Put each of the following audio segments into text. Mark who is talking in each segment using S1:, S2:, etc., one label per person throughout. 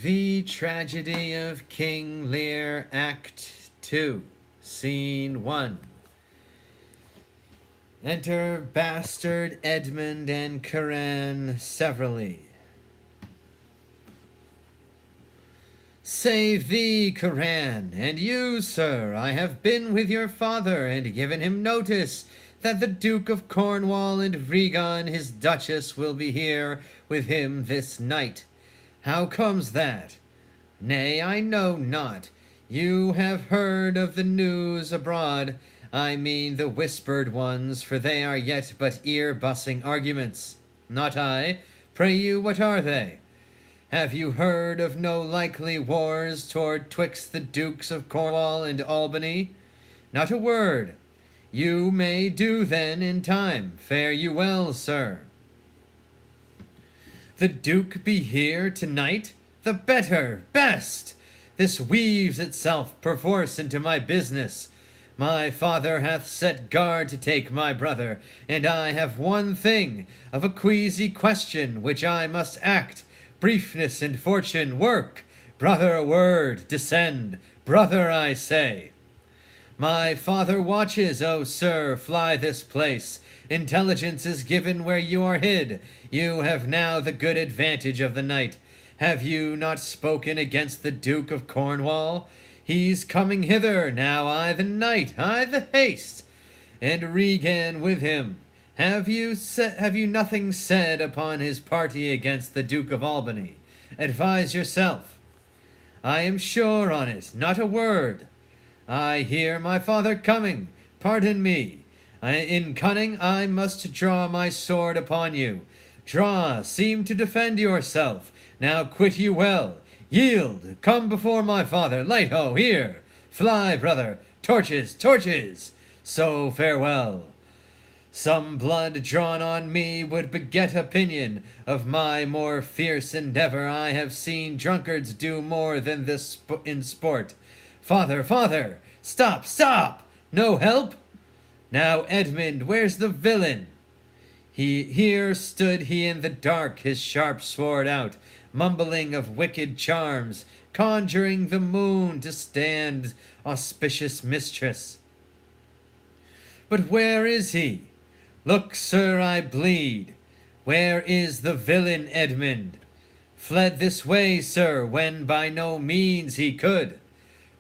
S1: The Tragedy of King Lear, Act 2, Scene 1. Enter Bastard, Edmund, and Coran severally. Save thee, Coran, and you, sir, I have been with your father, and given him notice that the Duke of Cornwall and Regan, his Duchess, will be here with him this night. How comes that? Nay, I know not. You have heard of the news abroad. I mean the whispered ones, for they are yet but ear-bussing arguments. Not I. Pray you, what are they? Have you heard of no likely wars toward twixt the Dukes of Cornwall and Albany? Not a word. You may do then in time. Fare you well, sir. The Duke be here tonight? The better, best! This weaves itself perforce into my business. My father hath set guard to take my brother, and I have one thing of a queasy question which I must act. Briefness and fortune work. Brother, a word, descend. Brother, I say. My father watches, O sir, fly this place. Intelligence is given where you are hid. You have now the good advantage of the night. Have you not spoken against the Duke of Cornwall? He's coming hither, now I the knight, I the haste, and Regan with him. Have you nothing said upon his party against the Duke of Albany? Advise yourself. I am sure on it, not a word. I hear my father coming. Pardon me. In cunning I must draw my sword upon you. Draw, seem to defend yourself. Now quit you well. Yield, come before my father. Light ho, here. Fly, brother. Torches, torches. So farewell. Some blood drawn on me would beget opinion of my more fierce endeavor. I have seen drunkards do more than this in sport. Father, father, stop, stop! No help? Now, Edmund, where's the villain? Here stood he in the dark, his sharp sword out, mumbling of wicked charms, conjuring the moon to stand auspicious mistress. But where is he? Look, sir, I bleed. Where is the villain Edmund? Fled this way, sir, when by no means he could.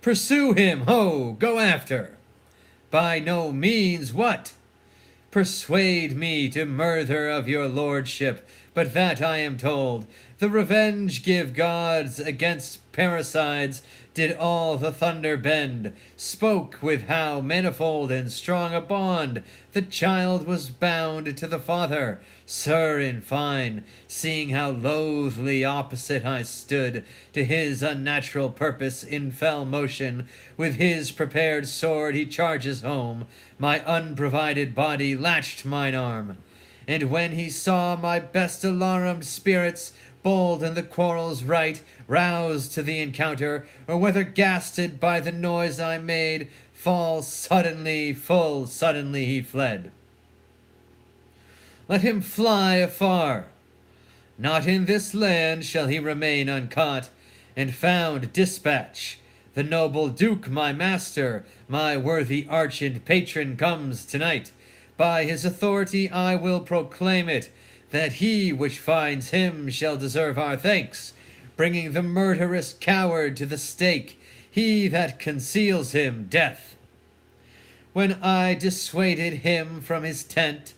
S1: Pursue him, ho, go after. By no means what? Persuade me to murther of your lordship, but that I am told. The revenge give gods against parricides did all the thunder bend, spoke with how manifold and strong a bond the child was bound to the father. Sir, in fine, seeing how loathly opposite I stood to his unnatural purpose in fell motion, with his prepared sword he charges home. My unprovided body latched mine arm, and when he saw my best alarmed spirits, bold in the quarrel's right, roused to the encounter, or whether gasted by the noise I made, fall suddenly, full suddenly he fled. Let him fly afar. Not in this land shall he remain uncaught, and found dispatch. The noble Duke, my master, my worthy arch and patron, comes tonight. By his authority I will proclaim it, that he which finds him shall deserve our thanks, bringing the murderous coward to the stake, he that conceals him death. When I dissuaded him from his tent,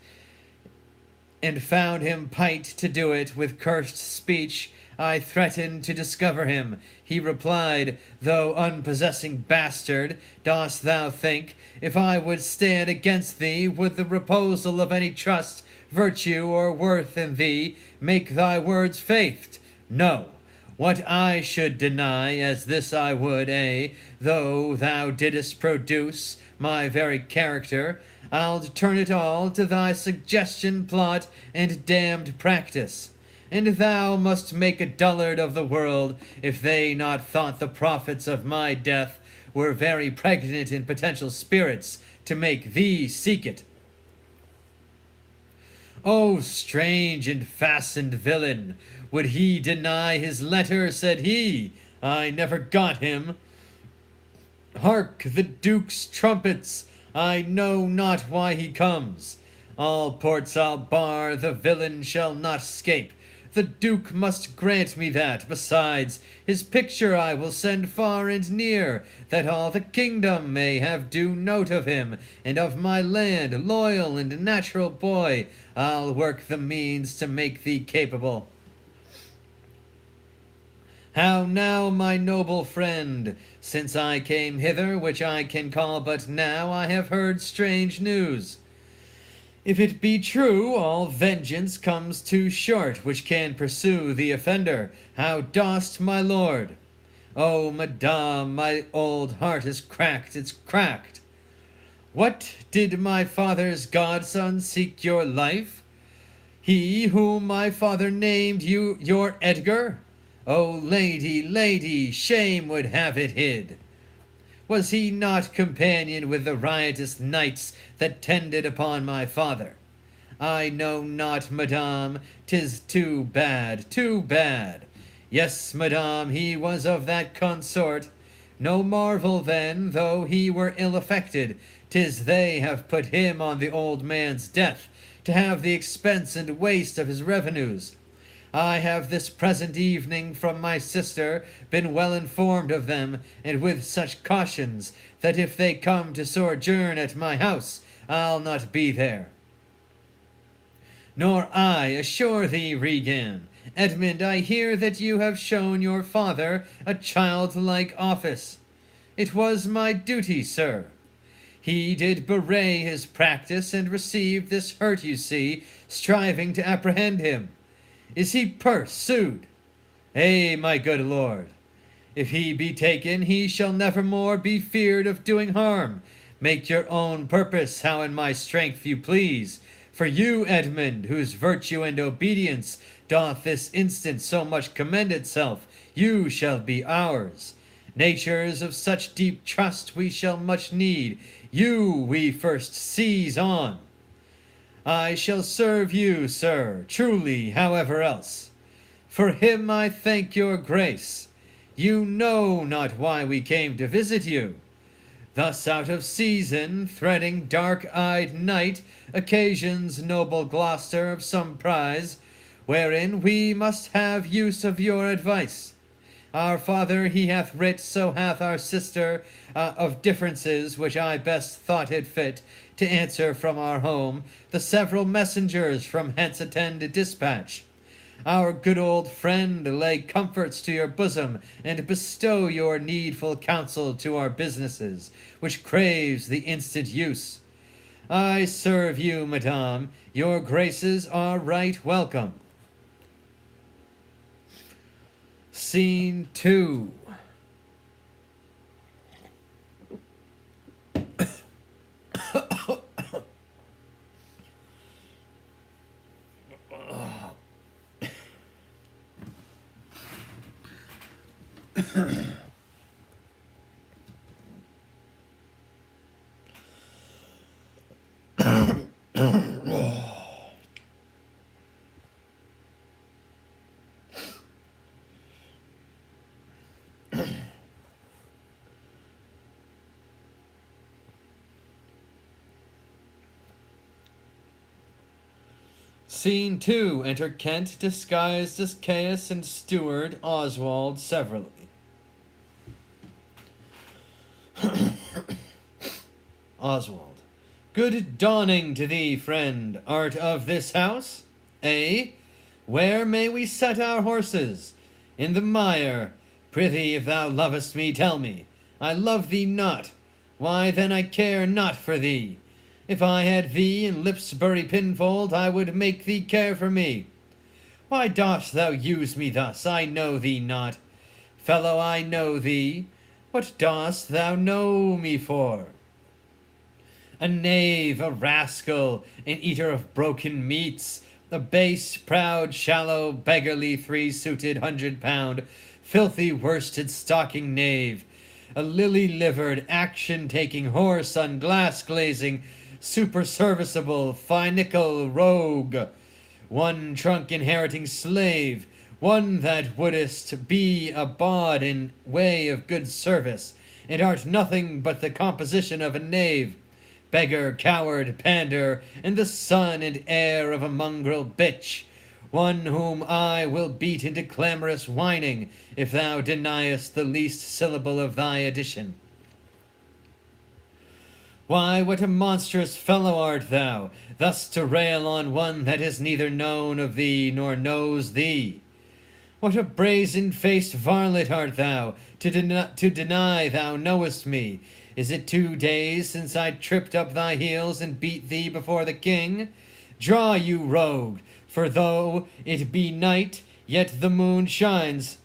S1: and found him pight to do it with cursed speech, I threatened to discover him. He replied, thou unpossessing bastard, dost thou think, if I would stand against thee, would the reposal of any trust, virtue, or worth in thee make thy words faithed? No. What I should deny, as this I would, though thou didst produce my very character, I'll turn it all to thy suggestion, plot, and damned practice. And thou must make a dullard of the world, if they not thought the profits of my death were very pregnant in potential spirits, to make thee seek it. O strange and fastened villain! Would he deny his letter? Said he, I never got him. Hark, the Duke's trumpets! I know not why he comes. All ports I'll bar, the villain shall not escape. The Duke must grant me that. Besides, his picture I will send far and near, that all the kingdom may have due note of him, and of my land, loyal and natural boy, I'll work the means to make thee capable. How now, my noble friend? Since I came hither, which I can call but now, I have heard strange news. If it be true, all vengeance comes too short, which can pursue the offender. How dost, my lord? Oh, madame, my old heart is cracked, it's cracked. What, did my father's godson seek your life? He whom my father named you your Edgar? O lady, lady, shame would have it hid. Was he not companion with the riotous knights that tended upon my father? I know not, madame, 'tis too bad, too bad. Yes, madame, he was of that consort. No marvel then, though he were ill affected, 'tis they have put him on the old man's death, to have the expense and waste of his revenues. I have this present evening from my sister been well informed of them, and with such cautions, that if they come to sojourn at my house, I'll not be there. Nor I, assure thee, Regan. Edmund, I hear that you have shown your father a childlike office. It was my duty, sir. He did bewray his practice, and received this hurt, you see, striving to apprehend him. Is he pursued? Ay, my good lord. If he be taken, he shall never more be feared of doing harm. Make your own purpose how in my strength you please. For you, Edmund, whose virtue and obedience doth this instant so much commend itself, you shall be ours. Natures of such deep trust we shall much need. You we first seize on. I shall serve you, sir, truly, however else. For him I thank your grace. You know not why we came to visit you. Thus out of season, threading dark-eyed night, occasions noble Gloucester of some prize, wherein we must have use of your advice. Our father he hath writ, so hath our sister, of differences which I best thought it fit to answer from our home, the several messengers from hence attend dispatch. Our good old friend lay comforts to your bosom, and bestow your needful counsel to our businesses, which craves the instant use. I serve you, madame. Your graces are right welcome. Scene 2. Scene 2. Enter Kent, disguised as Caius, and steward Oswald severally. Oswald. Good dawning to thee, friend. Art of this house? Eh? Where may we set our horses? In the mire. Prithee, if thou lovest me, tell me. I love thee not. Why then I care not for thee. If I had thee in Lipsbury Pinfold, I would make thee care for me. Why dost thou use me thus? I know thee not. Fellow, I know thee. What dost thou know me for? A knave, a rascal, an eater of broken meats, a base, proud, shallow, beggarly, three-suited, 100-pound, filthy, worsted, stalking knave, a lily-livered, action-taking, whoreson, glass-glazing, superserviceable, finical rogue, one trunk inheriting slave, one that wouldst be a bawd in way of good service, and art nothing but the composition of a knave, beggar, coward, pander, and the son and heir of a mongrel bitch, one whom I will beat into clamorous whining, if thou deniest the least syllable of thy addition. Why, what a monstrous fellow art thou, thus to rail on one that is neither known of thee nor knows thee? What a brazen-faced varlet art thou, to deny thou knowest me? Is it 2 days since I tripped up thy heels and beat thee before the king? Draw, you rogue, for though it be night, yet the moon shines.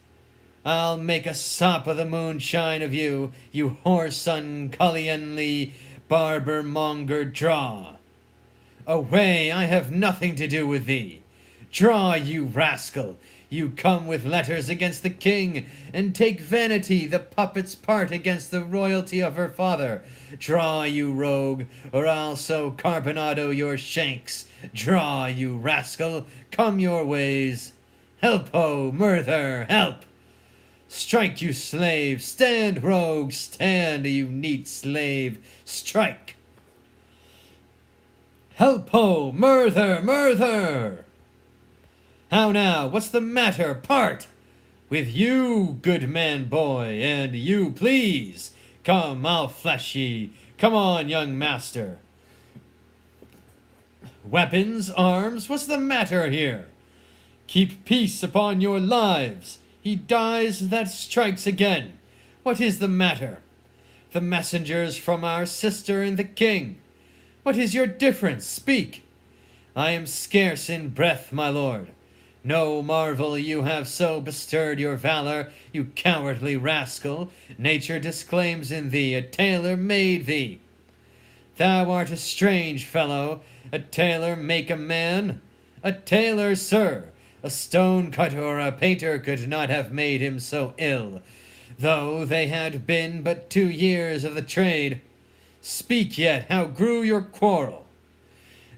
S1: I'll make a sop of the moonshine of you, you whoreson barber monger, draw. Away, I have nothing to do with thee. Draw, you rascal, you come with letters against the king, and take vanity, the puppet's part, against the royalty of her father. Draw, you rogue, or I'll so carbonado your shanks. Draw, you rascal, come your ways. Help, ho, murther, help! Strike, you slave! Stand, rogue! Stand, you neat slave! Strike! Help, ho! Murther! Murther! How now? What's the matter? Part! With you, good man boy, and you, please! Come, I'll flesh ye! Come on, young master! Weapons, arms, what's the matter here? Keep peace upon your lives! He dies that strikes again. What is the matter? The messengers from our sister and the king. What is your difference? Speak. I am scarce in breath, my lord. No marvel you have so bestirred your valor, you cowardly rascal. Nature disclaims in thee, a tailor made thee. Thou art a strange fellow. A tailor make a man? A tailor, sir. A stone-cutter or a painter could not have made him so ill, though they had been but 2 years of the trade. Speak yet, how grew your quarrel?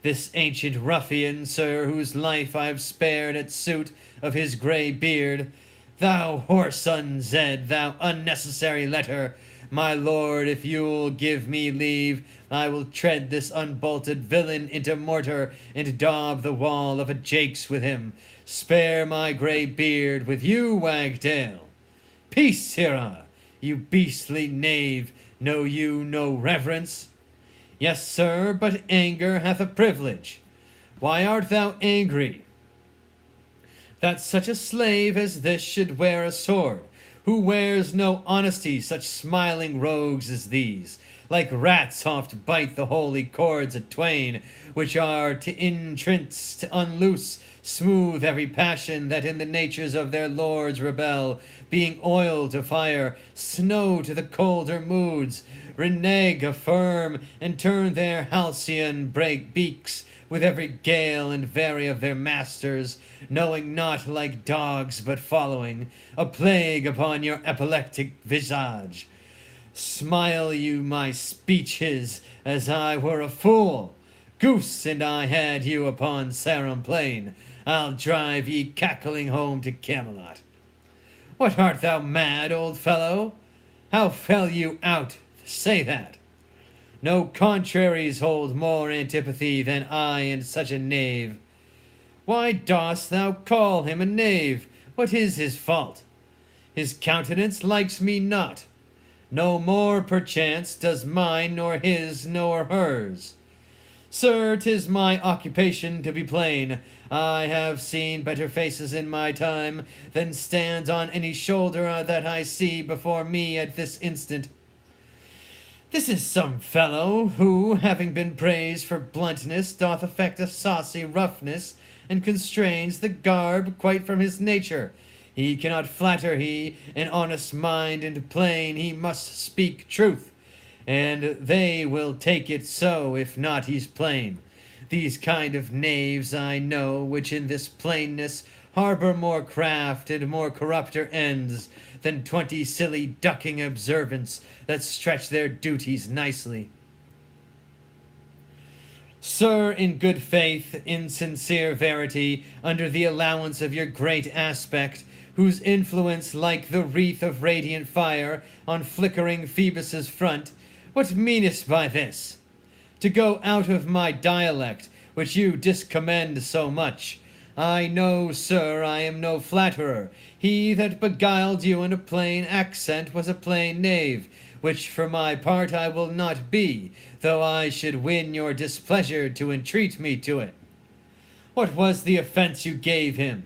S1: This ancient ruffian, sir, whose life I've spared at suit of his grey beard, thou whoreson Zed, thou unnecessary letter, my lord, if you'll give me leave, I will tread this unbolted villain into mortar, and daub the wall of a jakes with him. Spare my grey beard with you, Wagtail. Peace, sirrah, you beastly knave, know you no reverence? Yes, sir, but anger hath a privilege. Why art thou angry? That such a slave as this should wear a sword, who wears no honesty, such smiling rogues as these, like rats oft bite the holy cords at twain, which are to intrince, to unloose, smooth every passion that in the natures of their lords rebel, being oil to fire, snow to the colder moods, renege affirm, and turn their halcyon break beaks with every gale and vary of their masters, knowing not like dogs but following, a plague upon your epileptic visage. Smile you my speeches as I were a fool. Goose and I had you upon Sarum Plain. I'll drive ye cackling home to Camelot. What, art thou mad, old fellow? How fell you out? Say that. No contraries hold more antipathy than I and such a knave. Why dost thou call him a knave? What is his fault? His countenance likes me not. No more, perchance, does mine, nor his, nor hers. Sir, 'tis my occupation to be plain. I have seen better faces in my time than stands on any shoulder that I see before me at this instant. This is some fellow who, having been praised for bluntness, doth affect a saucy roughness, and constrains the garb quite from his nature. He cannot flatter, he, an honest mind and plain, he must speak truth, and they will take it so, if not he's plain. These kind of knaves I know, which in this plainness harbor more craft and more corrupter ends than 20 silly ducking observants that stretch their duties nicely. Sir, in good faith, in sincere verity, under the allowance of your great aspect, whose influence like the wreath of radiant fire on flickering Phoebus's front, what meanest by this? To go out of my dialect, which you discommend so much. I know, sir, I am no flatterer. He that beguiled you in a plain accent was a plain knave, which for my part I will not be, though I should win your displeasure to entreat me to it. What was the offence you gave him?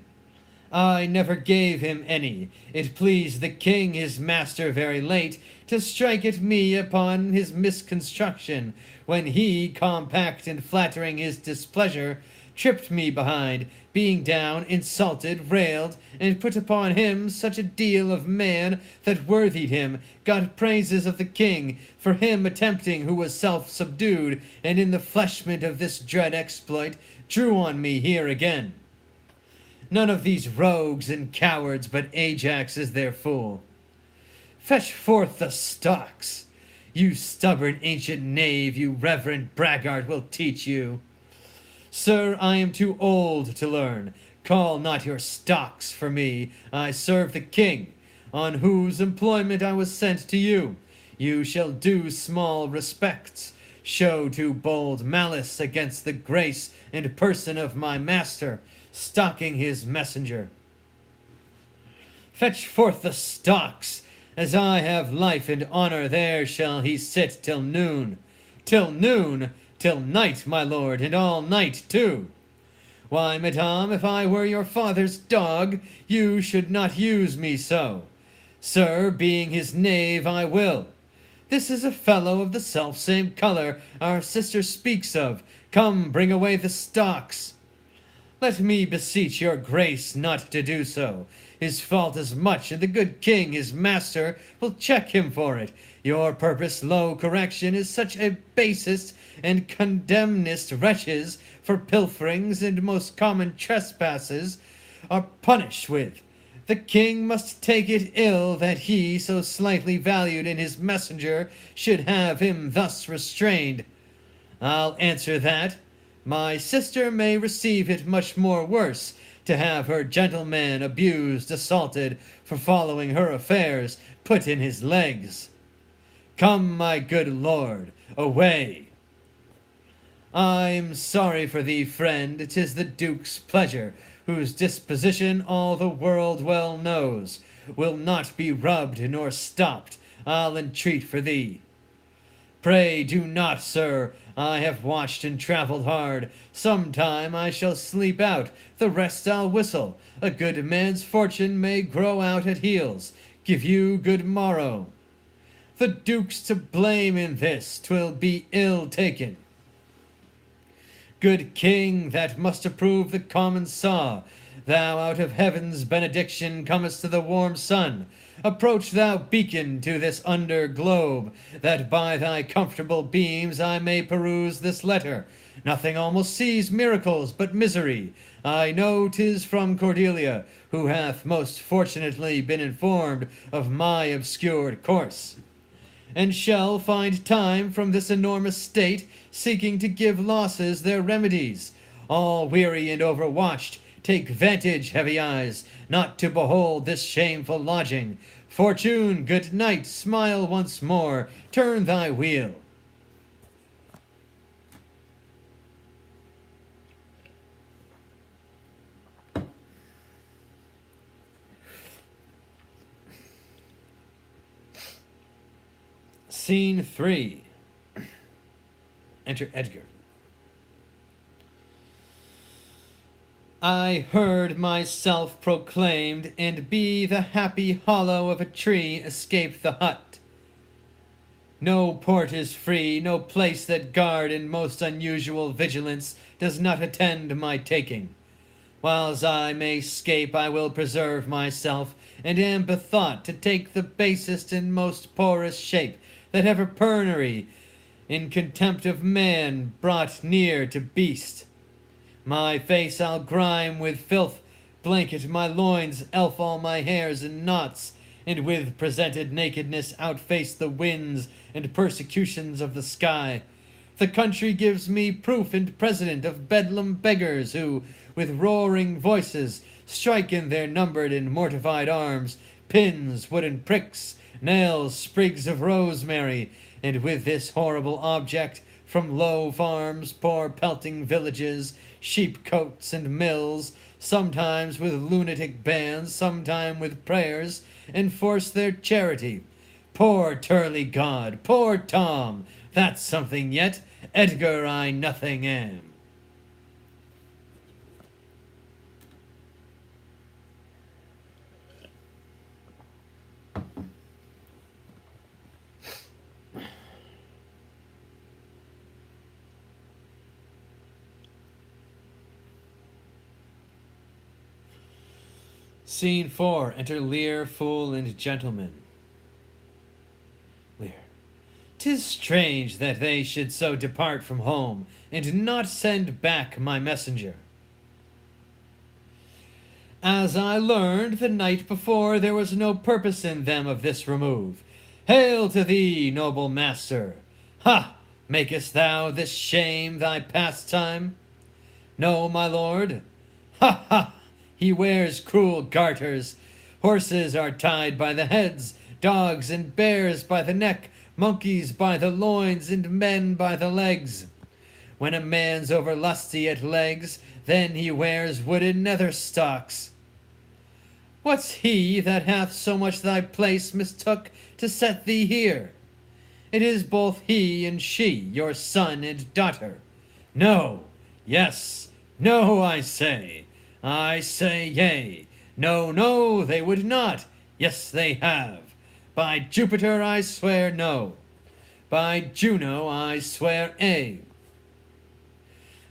S1: I never gave him any. It pleased the king his master very late to strike at me upon his misconstruction, when he, compact in flattering his displeasure, tripped me behind, being down, insulted, railed, and put upon him such a deal of man that worthied him, got praises of the king, for him attempting who was self-subdued, and in the fleshment of this dread exploit, drew on me here again. None of these rogues and cowards but Ajax is their fool. Fetch forth the stocks. You stubborn ancient knave, you reverend braggart will teach you. Sir, I am too old to learn. Call not your stocks for me. I serve the king, on whose employment I was sent to you. You shall do small respects. Show too bold malice against the grace and person of my master, stalking his messenger. Fetch forth the stocks. As I have life and honor, there shall he sit till noon. Till noon? Till night, my lord, and all night too. Why, madame, if I were your father's dog, you should not use me so. Sir, being his knave, I will. This is a fellow of the self-same color our sister speaks of. Come, bring away the stocks. Let me beseech your grace not to do so. His fault is much, and the good king, his master, will check him for it. Your purpose low correction is such a basest and condemnest wretches for pilferings and most common trespasses are punished with. The king must take it ill that he, so slightly valued in his messenger, should have him thus restrained. I'll answer that. My sister may receive it much more worse, to have her gentleman abused, assaulted, for following her affairs, put in his legs. Come, my good lord, away. I'm sorry for thee, friend, 'tis the duke's pleasure, whose disposition all the world well knows, will not be rubbed nor stopped. I'll entreat for thee. Pray do not, sir. I have watched and travelled hard. Some time I shall sleep out, the rest I'll whistle. A good man's fortune may grow out at heels. Give you good morrow. The duke's to blame in this, 'twill be ill taken. Good king, that must approve the common saw. Thou out of heaven's benediction comest to the warm sun. Approach thou beacon to this under globe, that by thy comfortable beams I may peruse this letter. Nothing almost sees miracles but misery. I know 'tis from Cordelia, who hath most fortunately been informed of my obscured course, and shall find time from this enormous state, seeking to give losses their remedies. All weary and overwatched, take vantage, heavy eyes, not to behold this shameful lodging. Fortune, good night, smile once more, turn thy wheel. Scene 3. Enter Edgar. I heard myself proclaimed, and be the happy hollow of a tree escape the hut. No port is free, no place that guard in most unusual vigilance does not attend my taking. Whiles I may scape, I will preserve myself, and am bethought to take the basest and most porous shape that ever penury in contempt of man brought near to beast. My face I'll grime with filth, blanket my loins, elf all my hairs in knots, and with presented nakedness outface the winds and persecutions of the sky. The country gives me proof and precedent of bedlam beggars who, with roaring voices, strike in their numbered and mortified arms pins, wooden pricks, nails, sprigs of rosemary, and with this horrible object from low farms, poor pelting villages, sheepcotes and mills, sometimes with lunatic bands, sometime with prayers, enforce their charity. Poor Turley God, poor Tom, that's something yet. Edgar, I nothing am. Scene 4. Enter Lear, Fool, and Gentleman. Lear. 'Tis strange that they should so depart from home, and not send back my messenger. As I learned the night before, there was no purpose in them of this remove. Hail to thee, noble master! Ha! Makest thou this shame thy pastime? No, my lord. Ha ha! He wears cruel garters. Horses are tied by the heads, dogs and bears by the neck, monkeys by the loins, and men by the legs. When a man's over lusty at legs, then he wears wooden nether stocks. What's he that hath so much thy place mistook to set thee here? It is both he and she, your son and daughter. No, yes, no, I say yea. No, no, they would not. Yes, they have. By Jupiter I swear no. By Juno I swear A.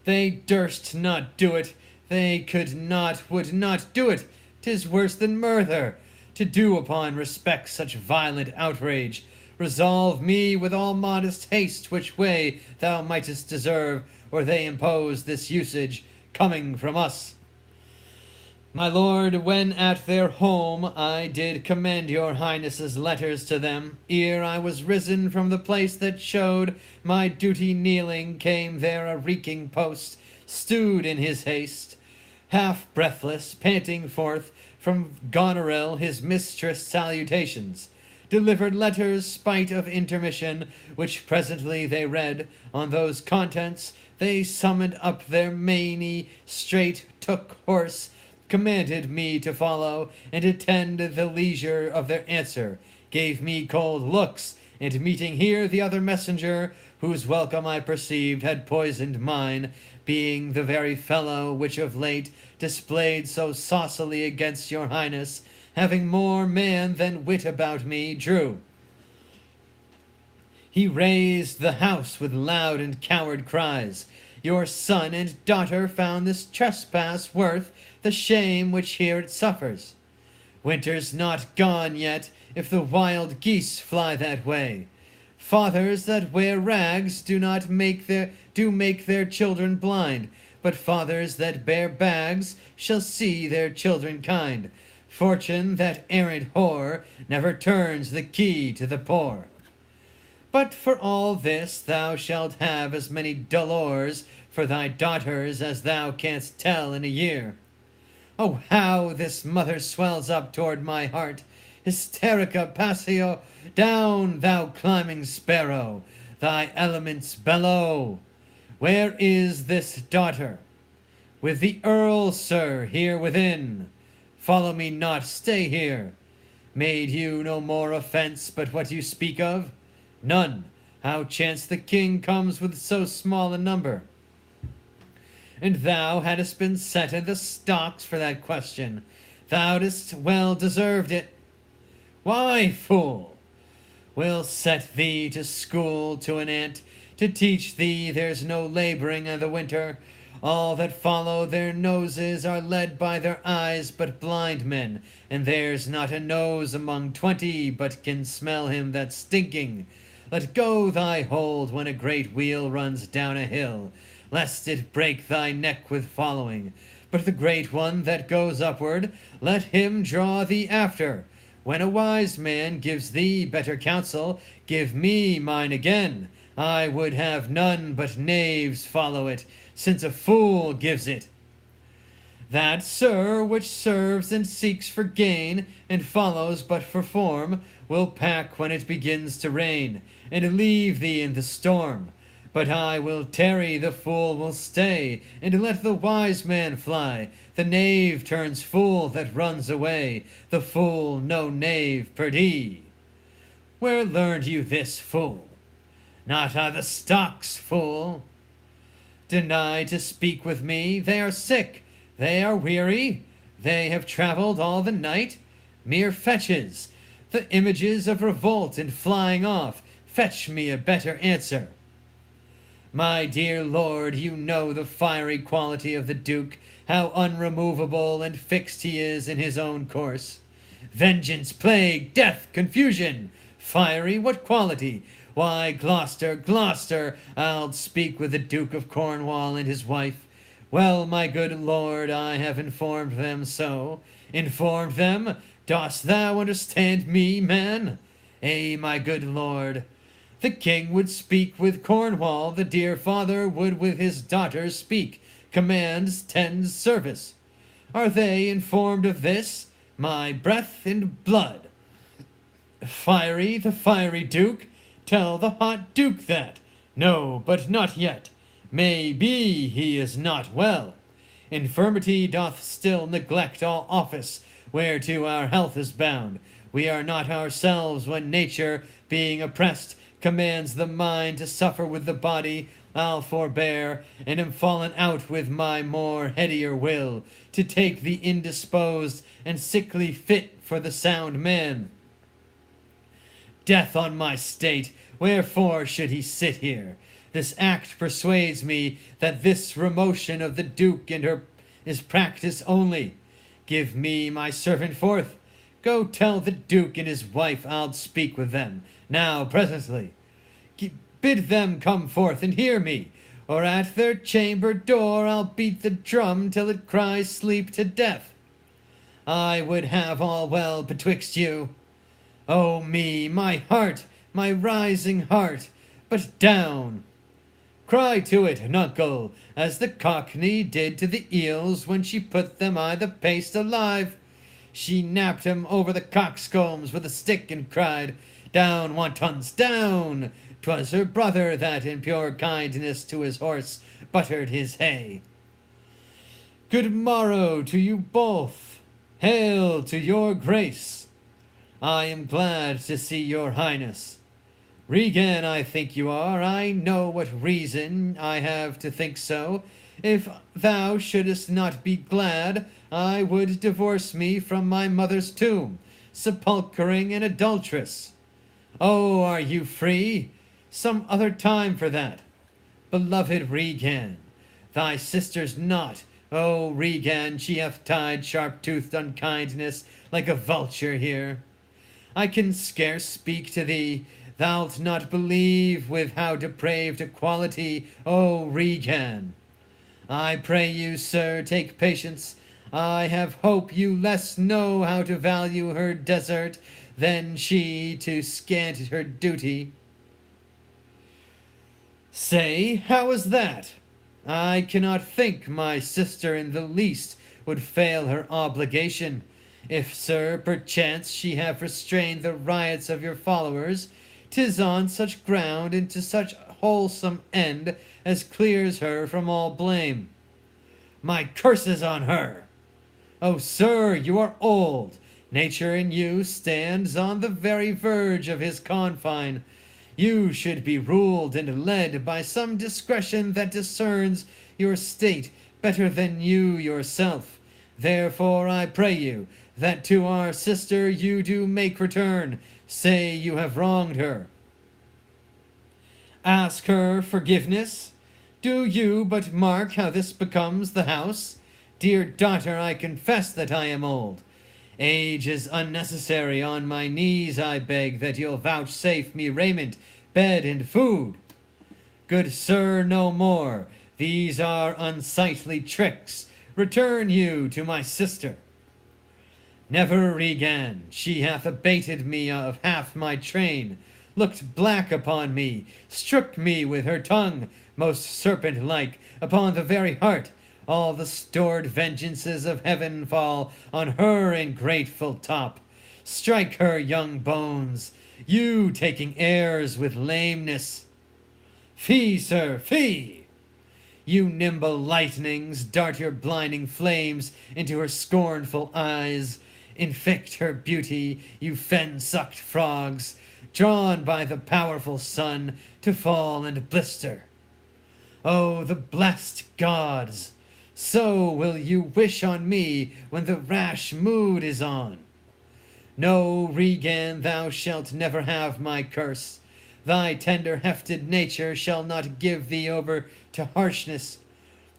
S1: They durst not do it. They could not, would not do it. 'Tis worse than murder, to do upon respect such violent outrage. Resolve me with all modest haste which way thou mightest deserve, or they impose this usage, coming from us. My lord, when at their home I did commend your highness's letters to them, ere I was risen from the place that showed my duty kneeling, came there a reeking post, stewed in his haste, half breathless, panting forth from Goneril his mistress' salutations, delivered letters spite of intermission, which presently they read. On those contents they summoned up their many, straight took horse, commanded me to follow, and attend the leisure of their answer, gave me cold looks, and meeting here the other messenger, whose welcome I perceived had poisoned mine, being the very fellow which of late displayed so saucily against your highness, having more man than wit about me, drew. He raised the house with loud and coward cries. Your son and daughter found this trespass worth the shame which here it suffers. Winter's not gone yet, if the wild geese fly that way. Fathers that wear rags do make their children blind, but fathers that bear bags shall see their children kind. Fortune, that errant whore, never turns the key to the poor. But for all this thou shalt have as many dolours for thy daughters as thou canst tell in a year. Oh, how this mother swells up toward my heart! Hysterica passio, down, thou climbing sparrow, thy elements below. Where is this daughter? With the earl, sir, here within. Follow me not, stay here. Made you no more offence but what you speak of? None. How chance the king comes with so small a number? And thou hadst been set in the stocks for that question. Thou'dst well deserved it. Why, fool? We'll set thee to school to an ant, to teach thee there's no labouring in the winter. All that follow their noses are led by their eyes but blind men, and there's not a nose among 20 but can smell him that's stinking. Let go thy hold when a great wheel runs down a hill, lest it break thy neck with following. But the great one that goes upward, let him draw thee after. When a wise man gives thee better counsel, give me mine again. I would have none but knaves follow it, since a fool gives it. That, sir, which serves and seeks for gain, and follows but for form, will pack when it begins to rain, and leave thee in the storm. But I will tarry, the fool will stay, and let the wise man fly. The knave turns fool that runs away, the fool no knave, perdie. Where learned you this, fool? Not o' the stocks, fool. Deny to speak with me, they are sick, they are weary, they have travelled all the night. Mere fetches, the images of revolt and flying off. Fetch me a better answer. My dear lord, you know the fiery quality of the Duke, how unremovable and fixed he is in his own course. Vengeance, plague, death, confusion. Fiery, what quality? Why, Gloucester, Gloucester, I'll speak with the Duke of Cornwall and his wife. Well, my good lord, I have informed them so. Informed them? Dost thou understand me, man? Eh, my good lord. The king would speak with Cornwall, the dear father would with his daughter speak, commands, tends service. Are they informed of this? My breath and blood. Fiery, the fiery Duke? Tell the hot Duke that. No, but not yet. May be he is not well. Infirmity doth still neglect all office, whereto our health is bound. We are not ourselves when nature, being oppressed, commands the mind to suffer with the body. I'll forbear, and am fallen out with my more headier will, to take the indisposed and sickly fit for the sound man. Death on my state, wherefore should he sit here? This act persuades me that this remotion of the Duke and her is practice only. Give me my servant forth. Go tell the Duke and his wife I'll speak with them, now presently. Bid them come forth and hear me, or at their chamber door I'll beat the drum till it cries sleep to death. I would have all well betwixt you. Oh me, my heart, my rising heart, but down. Cry to it, nuncle, as the Cockney did to the eels when she put them i' the paste alive. She napped him over the coxcombs with a stick and cried, Down, wantons, down! 'Twas her brother that in pure kindness to his horse buttered his hay. Good morrow to you both. Hail to your grace. I am glad to see your highness. Regan, I think you are. I know what reason I have to think so. If thou shouldest not be glad, I would divorce me from my mother's tomb, sepulchring an adulteress. Oh, are you free? Some other time for that. Beloved Regan, thy sister's not. Oh, Regan, she hath tied sharp-toothed unkindness like a vulture here. I can scarce speak to thee. Thou'lt not believe with how depraved a quality, O Regan. I pray you, sir, take patience. I have hope you less know how to value her desert than she to scant her duty. Say, how is that? I cannot think my sister in the least would fail her obligation. If, sir, perchance she have restrained the riots of your followers, 'tis on such ground and to such wholesome end as clears her from all blame. My curses on her! Oh, sir, you are old. Nature in you stands on the very verge of his confine. You should be ruled and led by some discretion that discerns your state better than you yourself. Therefore I pray you, that to our sister you do make return. Say you have wronged her. Ask her forgiveness. Do you but mark how this becomes the house? Dear daughter, I confess that I am old. Age is unnecessary. On my knees I beg that you'll vouchsafe me raiment, bed, and food. Good sir, no more. These are unsightly tricks. Return you to my sister. Never, Regan. She hath abated me of half my train. looked black upon me, strook me with her tongue, most serpent-like, upon the very heart. All the stored vengeances of heaven fall on her ingrateful top. Strike her young bones, you taking airs with lameness. Fie, sir, fie! You nimble lightnings, dart your blinding flames into her scornful eyes. Infect her beauty, you fen-sucked frogs, drawn by the powerful sun to fall and blister. Oh, the blessed gods! So will you wish on me when the rash mood is on. No, Regan, thou shalt never have my curse. Thy tender-hefted nature shall not give thee over to harshness.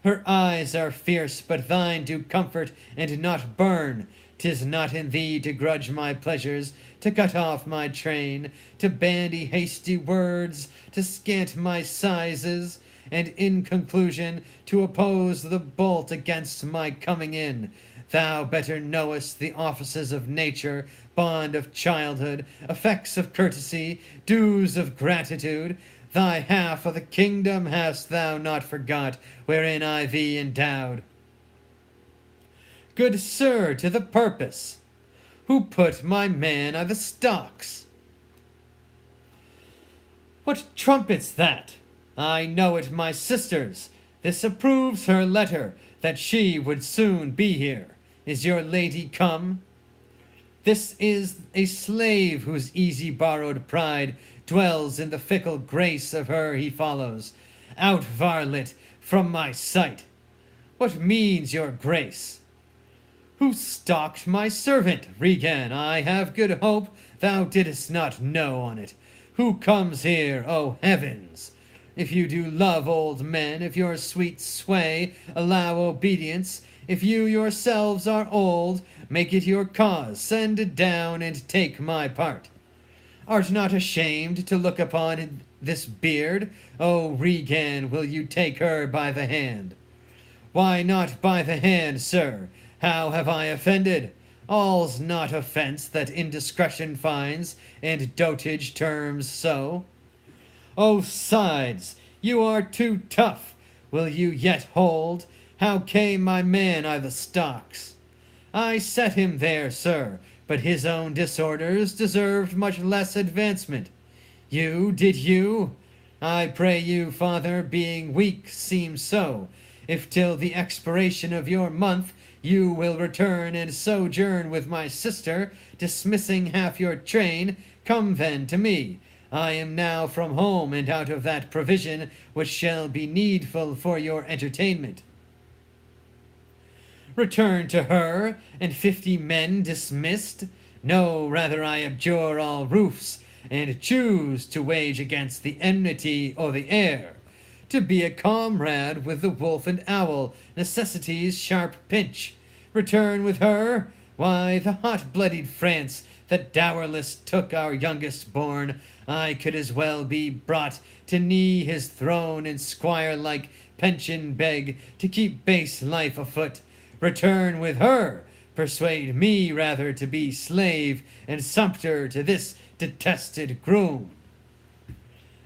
S1: Her eyes are fierce, but thine do comfort and not burn. 'Tis not in thee to grudge my pleasures, to cut off my train, to bandy hasty words, to scant my sizes, and in conclusion to oppose the bolt against my coming in. Thou better knowest the offices of nature, bond of childhood, effects of courtesy, dues of gratitude. Thy half of the kingdom hast thou not forgot, wherein I thee endowed. Good sir, to the purpose. Who put my man i' the stocks? What trumpet's that? I know it, my sisters. This approves her letter, that she would soon be here. Is your lady come? This is a slave whose easy borrowed pride dwells in the fickle grace of her he follows. Out, varlet, from my sight. What means your grace? Who stalked my servant, Regan? I have good hope thou didst not know on it. Who comes here, O heavens? If you do love old men, if your sweet sway allow obedience, if you yourselves are old, make it your cause, send down and take my part. Art not ashamed to look upon this beard? O Regan, will you take her by the hand? Why not by the hand, sir? How have I offended? All's not offence that indiscretion finds, and dotage terms so. O sides, you are too tough. Will you yet hold? How came my man i' the stocks? I set him there, sir, but his own disorders deserved much less advancement. You, did you? I pray you, father, being weak, seem so. If till the expiration of your month you will return and sojourn with my sister, dismissing half your train, come then to me. I am now from home and out of that provision which shall be needful for your entertainment. Return to her, and 50 men dismissed? No, rather I abjure all roofs, and choose to wage against the enmity o' the air. To be a comrade with the wolf and owl, necessity's sharp pinch. Return with her? Why, the hot-blooded France that dowerless took our youngest born, I could as well be brought to knee his throne and squire-like pension beg to keep base life afoot. Return with her? Persuade me rather to be slave and sumpter to this detested groom.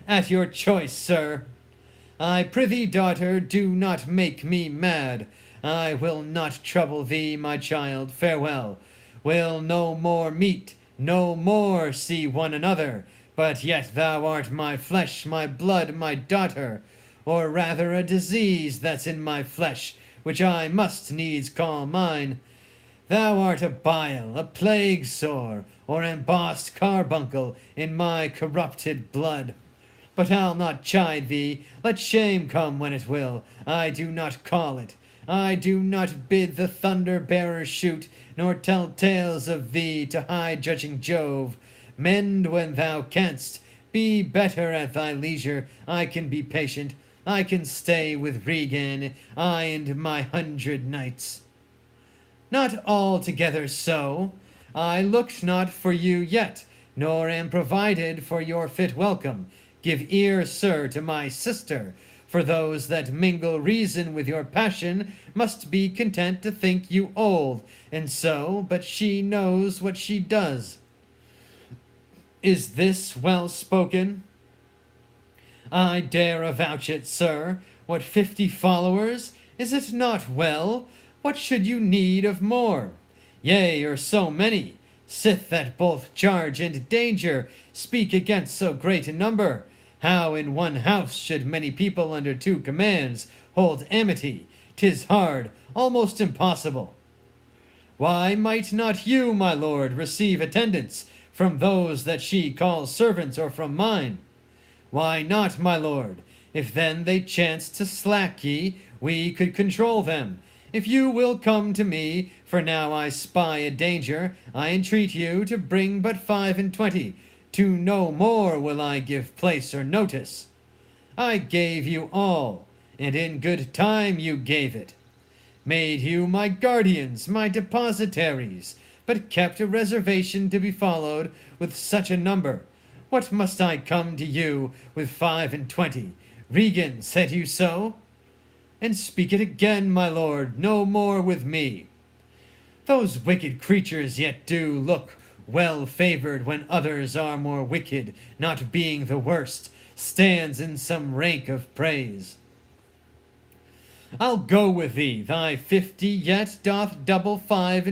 S1: At your choice, sir. I prithee, daughter, do not make me mad. I will not trouble thee, my child, farewell. We'll no more meet, no more see one another, but yet thou art my flesh, my blood, my daughter, or rather a disease that's in my flesh, which I must needs call mine. Thou art a bile, a plague sore, or embossed carbuncle in my corrupted blood. But I'll not chide thee, let shame come when it will, I do not call it. I do not bid the thunder-bearer shoot, nor tell tales of thee to high-judging Jove. Mend when thou canst, be better at thy leisure. I can be patient, I can stay with Regan, I and my 100 knights. Not altogether so. I looked not for you yet, nor am provided for your fit welcome. Give ear, sir, to my sister, for those that mingle reason with your passion must be content to think you old, and so, but she knows what she does. Is this well spoken? I dare avouch it, sir. What, 50 followers? Is it not well? What should you need of more? Yea, or so many, sith that both charge and danger speak against so great a number. How in one house should many people under 2 commands hold amity? 'Tis hard, almost impossible. Why might not you, my lord, receive attendance from those that she calls servants, or from mine? Why not, my lord? If then they chance to slack ye, we could control them. If you will come to me, for now I spy a danger, I entreat you to bring but 25. To no more will I give place or notice. I gave you all, and in good time you gave it. Made you my guardians, my depositaries, but kept a reservation to be followed with such a number. What must I come to you with 25? Regan, said you so? And speak it again, my lord, no more with me. Those wicked creatures yet do look well favored when others are more wicked, not being the worst, stands in some rank of praise. I'll go with thee, thy 50 yet doth double 25,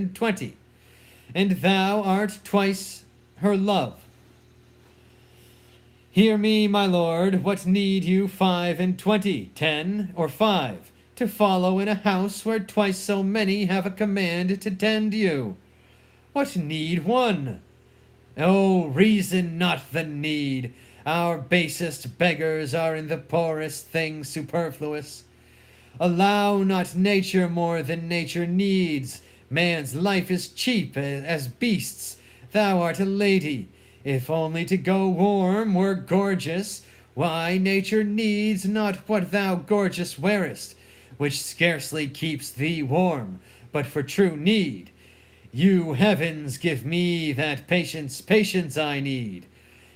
S1: and thou art twice her love. Hear me, my lord, what need you 25, 10 or 5, to follow in a house where twice so many have a command to tend you? What need 1? Oh, reason not the need. Our basest beggars are in the poorest things superfluous. Allow not nature more than nature needs. Man's life is cheap as beasts. Thou art a lady. If only to go warm were gorgeous, why nature needs not what thou gorgeous wearest, which scarcely keeps thee warm, but for true need. You heavens give me that patience I need.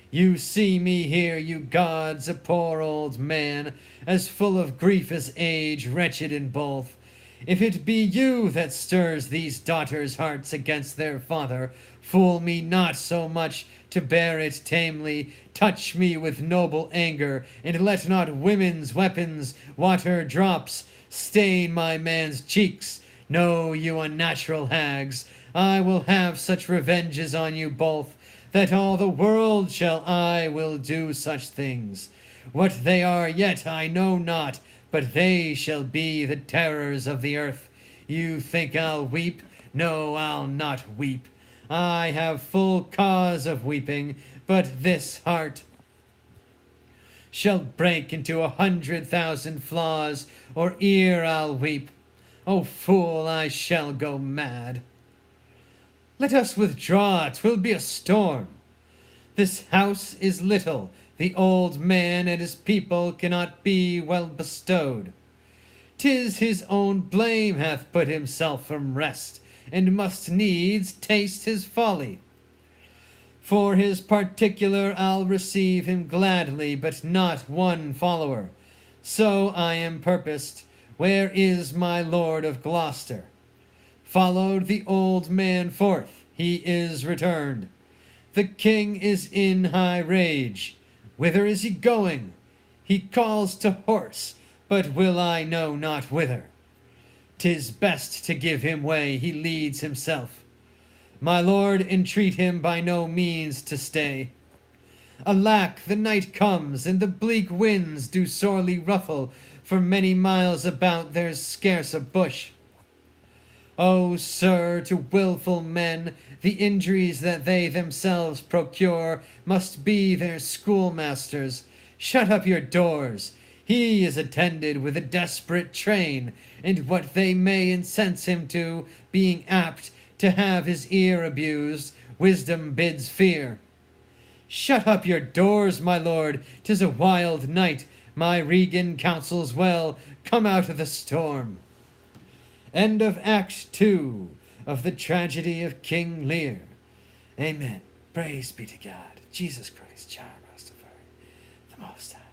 S1: You see me here, you gods, a poor old man, as full of grief as age, wretched in both. If it be you that stirs these daughters' hearts against their father, fool me not so much to bear it tamely. Touch me with noble anger, and let not women's weapons, water drops, stain my man's cheeks. No, you unnatural hags, I will have such revenges on you both, that all the world will do such things. What they are yet I know not, but they shall be the terrors of the earth. You think I'll weep? No, I'll not weep. I have full cause of weeping, but this heart shall break into 100,000 flaws, or ere I'll weep. O fool, I shall go mad. Let us withdraw, 'twill be a storm. This house is little, the old man and his people cannot be well bestowed. 'Tis his own blame hath put himself from rest, and must needs taste his folly. For his particular I'll receive him gladly, but not 1 follower. So I am purposed. Where is my lord of Gloucester? Followed the old man forth, he is returned. The king is in high rage. Whither is he going? He calls to horse, but will I know not whither. 'Tis best to give him way, he leads himself. My lord, entreat him by no means to stay. Alack, the night comes, and the bleak winds do sorely ruffle. For many miles about there's scarce a bush. O sir, to wilful men, the injuries that they themselves procure must be their schoolmasters. Shut up your doors. He is attended with a desperate train, and what they may incense him to, being apt to have his ear abused, wisdom bids fear. Shut up your doors, my lord, 'tis a wild night. My Regan counsels well, come out of the storm. End of Act 2 of the tragedy of King Lear. Amen. Praise be to God. Jesus Christ, Child Rastafari, the Most High.